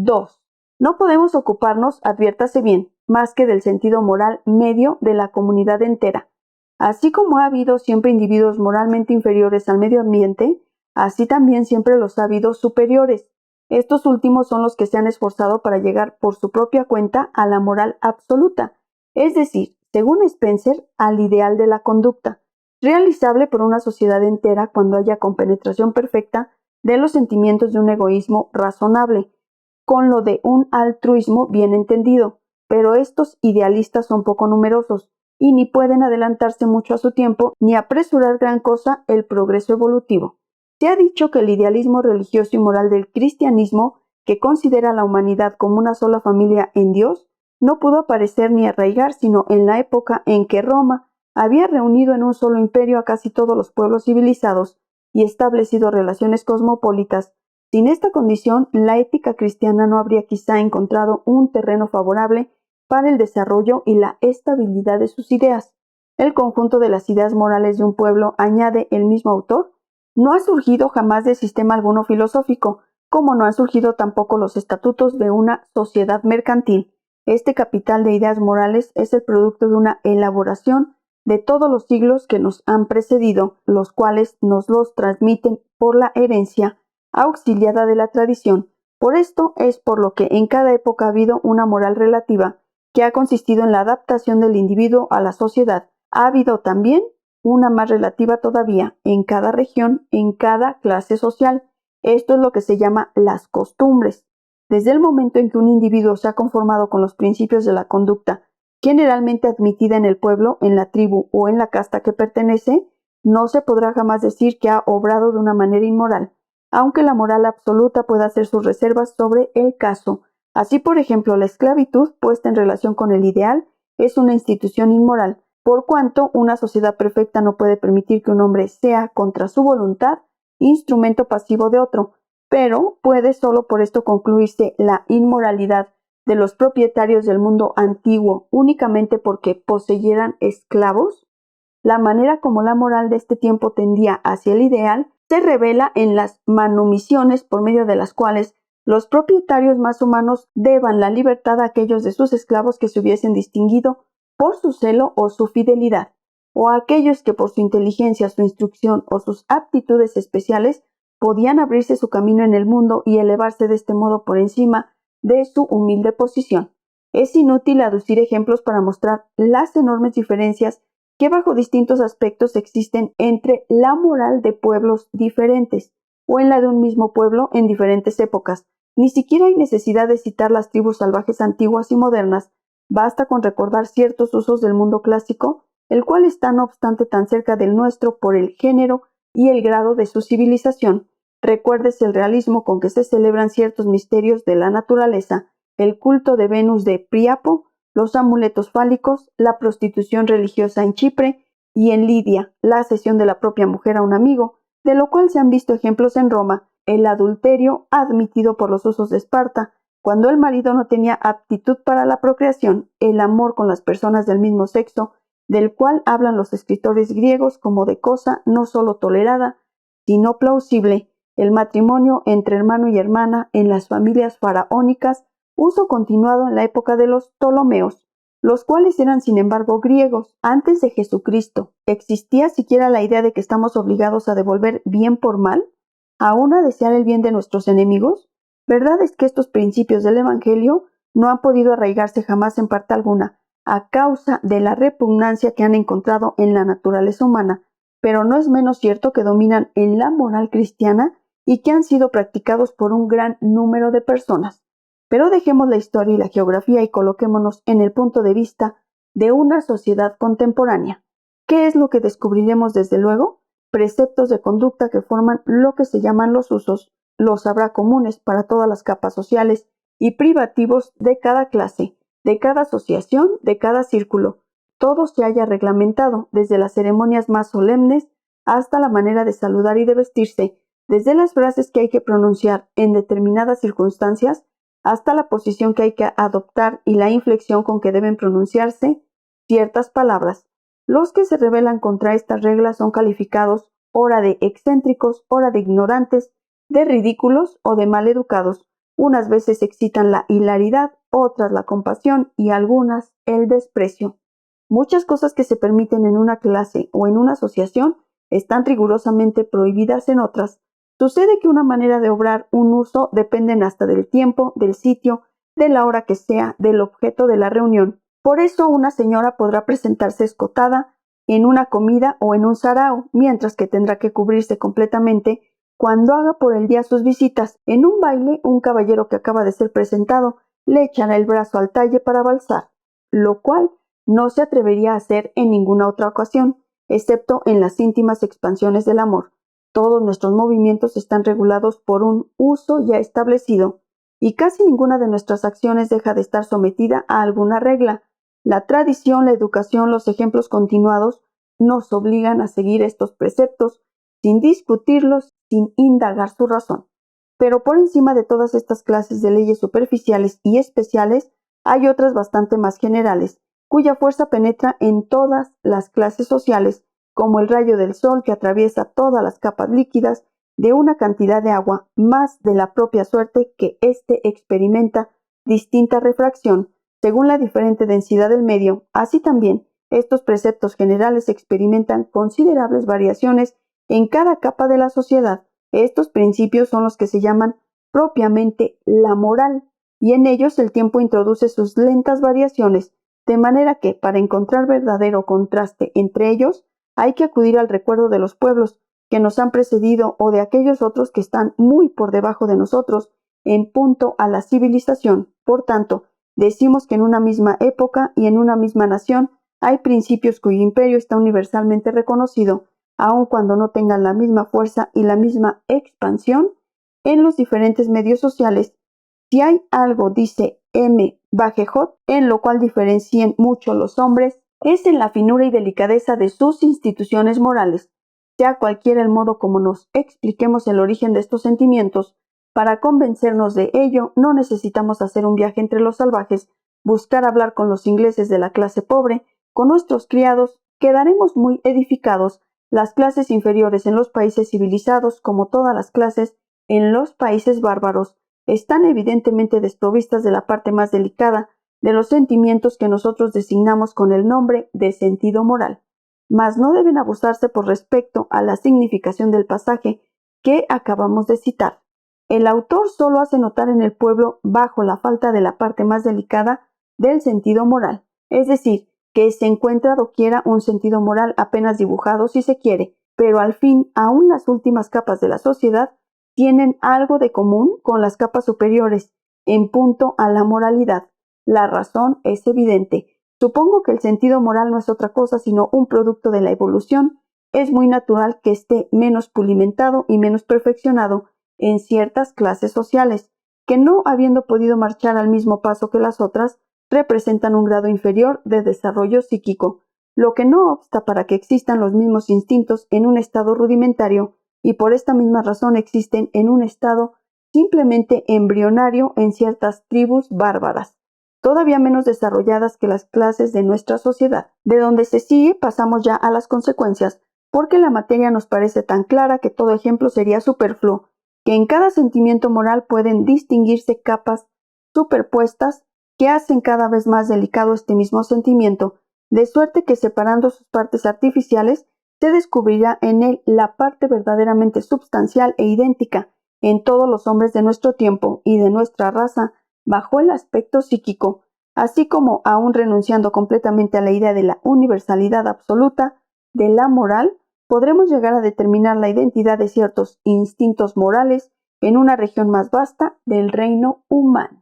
2. No podemos ocuparnos, adviértase bien, más que del sentido moral medio de la comunidad entera. Así como ha habido siempre individuos moralmente inferiores al medio ambiente, así también siempre los ha habido superiores. Estos últimos son los que se han esforzado para llegar por su propia cuenta a la moral absoluta, es decir, según Spencer, al ideal de la conducta, realizable por una sociedad entera cuando haya compenetración perfecta de los sentimientos de un egoísmo razonable, con lo de un altruismo bien entendido, pero estos idealistas son poco numerosos y ni pueden adelantarse mucho a su tiempo ni apresurar gran cosa el progreso evolutivo. Se ha dicho que el idealismo religioso y moral del cristianismo, que considera a la humanidad como una sola familia en Dios, no pudo aparecer ni arraigar sino en la época en que Roma había reunido en un solo imperio a casi todos los pueblos civilizados y establecido relaciones cosmopolitas. Sin esta condición, la ética cristiana no habría quizá encontrado un terreno favorable para el desarrollo y la estabilidad de sus ideas. El conjunto de las ideas morales de un pueblo, añade el mismo autor, no ha surgido jamás de sistema alguno filosófico, como no han surgido tampoco los estatutos de una sociedad mercantil. Este capital de ideas morales es el producto de una elaboración de todos los siglos que nos han precedido, los cuales nos los transmiten por la herencia auxiliada de la tradición. Por esto es por lo que en cada época ha habido una moral relativa, que ha consistido en la adaptación del individuo a la sociedad. Ha habido también una más relativa todavía, en cada región, en cada clase social. Esto es lo que se llama las costumbres. Desde el momento en que un individuo se ha conformado con los principios de la conducta, generalmente admitida en el pueblo, en la tribu o en la casta que pertenece, no se podrá jamás decir que ha obrado de una manera inmoral, aunque la moral absoluta pueda hacer sus reservas sobre el caso. Así, por ejemplo, la esclavitud, puesta en relación con el ideal, es una institución inmoral, por cuanto una sociedad perfecta no puede permitir que un hombre sea, contra su voluntad, instrumento pasivo de otro, pero puede solo por esto concluirse la inmoralidad de los propietarios del mundo antiguo únicamente porque poseyeran esclavos. La manera como la moral de este tiempo tendía hacia el ideal se revela en las manumisiones por medio de las cuales los propietarios más humanos deban la libertad a aquellos de sus esclavos que se hubiesen distinguido por su celo o su fidelidad, o a aquellos que por su inteligencia, su instrucción o sus aptitudes especiales podían abrirse su camino en el mundo y elevarse de este modo por encima de su humilde posición. Es inútil aducir ejemplos para mostrar las enormes diferencias que bajo distintos aspectos existen entre la moral de pueblos diferentes o en la de un mismo pueblo en diferentes épocas. Ni siquiera hay necesidad de citar las tribus salvajes antiguas y modernas, basta con recordar ciertos usos del mundo clásico, el cual está no obstante tan cerca del nuestro por el género y el grado de su civilización. Recuérdese el realismo con que se celebran ciertos misterios de la naturaleza, el culto de Venus de Priapo, los amuletos fálicos, la prostitución religiosa en Chipre y en Lidia, la cesión de la propia mujer a un amigo, de lo cual se han visto ejemplos en Roma, el adulterio admitido por los usos de Esparta, cuando el marido no tenía aptitud para la procreación, el amor con las personas del mismo sexo, del cual hablan los escritores griegos como de cosa no solo tolerada, sino plausible, el matrimonio entre hermano y hermana en las familias faraónicas, uso continuado en la época de los Ptolomeos, los cuales eran sin embargo griegos. Antes de Jesucristo, ¿existía siquiera la idea de que estamos obligados a devolver bien por mal? ¿Aún a desear el bien de nuestros enemigos? Verdad es que estos principios del Evangelio no han podido arraigarse jamás en parte alguna, a causa de la repugnancia que han encontrado en la naturaleza humana, pero no es menos cierto que dominan en la moral cristiana y que han sido practicados por un gran número de personas. Pero dejemos la historia y la geografía y coloquémonos en el punto de vista de una sociedad contemporánea. ¿Qué es lo que descubriremos desde luego? Preceptos de conducta que forman lo que se llaman los usos, los habrá comunes para todas las capas sociales y privativos de cada clase, de cada asociación, de cada círculo. Todo se haya reglamentado, desde las ceremonias más solemnes hasta la manera de saludar y de vestirse, desde las frases que hay que pronunciar en determinadas circunstancias hasta la posición que hay que adoptar y la inflexión con que deben pronunciarse ciertas palabras. Los que se rebelan contra estas reglas son calificados ora de excéntricos, ora de ignorantes, de ridículos o de mal educados. Unas veces excitan la hilaridad, otras la compasión y algunas el desprecio. Muchas cosas que se permiten en una clase o en una asociación están rigurosamente prohibidas en otras. Sucede que una manera de obrar un uso dependen hasta del tiempo, del sitio, de la hora que sea, del objeto de la reunión. Por eso una señora podrá presentarse escotada en una comida o en un sarao, mientras que tendrá que cubrirse completamente cuando haga por el día sus visitas. En un baile, un caballero que acaba de ser presentado le echará el brazo al talle para valsar, lo cual no se atrevería a hacer en ninguna otra ocasión, excepto en las íntimas expansiones del amor. Todos nuestros movimientos están regulados por un uso ya establecido, y casi ninguna de nuestras acciones deja de estar sometida a alguna regla. La tradición, la educación, los ejemplos continuados nos obligan a seguir estos preceptos sin discutirlos, sin indagar su razón. Pero por encima de todas estas clases de leyes superficiales y especiales, hay otras bastante más generales, cuya fuerza penetra en todas las clases sociales, como el rayo del sol que atraviesa todas las capas líquidas de una cantidad de agua, más de la propia suerte que éste experimenta distinta refracción según la diferente densidad del medio. Así también, estos preceptos generales experimentan considerables variaciones en cada capa de la sociedad. Estos principios son los que se llaman propiamente la moral, y en ellos el tiempo introduce sus lentas variaciones, de manera que, para encontrar verdadero contraste entre ellos, hay que acudir al recuerdo de los pueblos que nos han precedido o de aquellos otros que están muy por debajo de nosotros en punto a la civilización. Por tanto, decimos que en una misma época y en una misma nación hay principios cuyo imperio está universalmente reconocido, aun cuando no tengan la misma fuerza y la misma expansión en los diferentes medios sociales. Si hay algo, dice M. Bagehot, en lo cual diferencien mucho los hombres, es en la finura y delicadeza de sus instituciones morales. Sea cualquiera el modo como nos expliquemos el origen de estos sentimientos, para convencernos de ello no necesitamos hacer un viaje entre los salvajes, buscar hablar con los ingleses de la clase pobre, con nuestros criados, quedaremos muy edificados. Las clases inferiores en los países civilizados, como todas las clases en los países bárbaros, están evidentemente desprovistas de la parte más delicada de los sentimientos que nosotros designamos con el nombre de sentido moral, mas no deben abusarse por respecto a la significación del pasaje que acabamos de citar. El autor solo hace notar en el pueblo bajo la falta de la parte más delicada del sentido moral, es decir, que se encuentra doquiera un sentido moral apenas dibujado si se quiere, pero al fin aún las últimas capas de la sociedad tienen algo de común con las capas superiores en punto a la moralidad. La razón es evidente. Supongo que el sentido moral no es otra cosa sino un producto de la evolución. Es muy natural que esté menos pulimentado y menos perfeccionado en ciertas clases sociales, que no habiendo podido marchar al mismo paso que las otras, representan un grado inferior de desarrollo psíquico, lo que no obsta para que existan los mismos instintos en un estado rudimentario, y por esta misma razón existen en un estado simplemente embrionario en ciertas tribus bárbaras, todavía menos desarrolladas que las clases de nuestra sociedad. De donde se sigue pasamos ya a las consecuencias, porque la materia nos parece tan clara que todo ejemplo sería superfluo, que en cada sentimiento moral pueden distinguirse capas superpuestas que hacen cada vez más delicado este mismo sentimiento, de suerte que separando sus partes artificiales se descubrirá en él la parte verdaderamente substancial e idéntica en todos los hombres de nuestro tiempo y de nuestra raza bajo el aspecto psíquico, así como aún renunciando completamente a la idea de la universalidad absoluta de la moral, podremos llegar a determinar la identidad de ciertos instintos morales en una región más vasta del reino humano.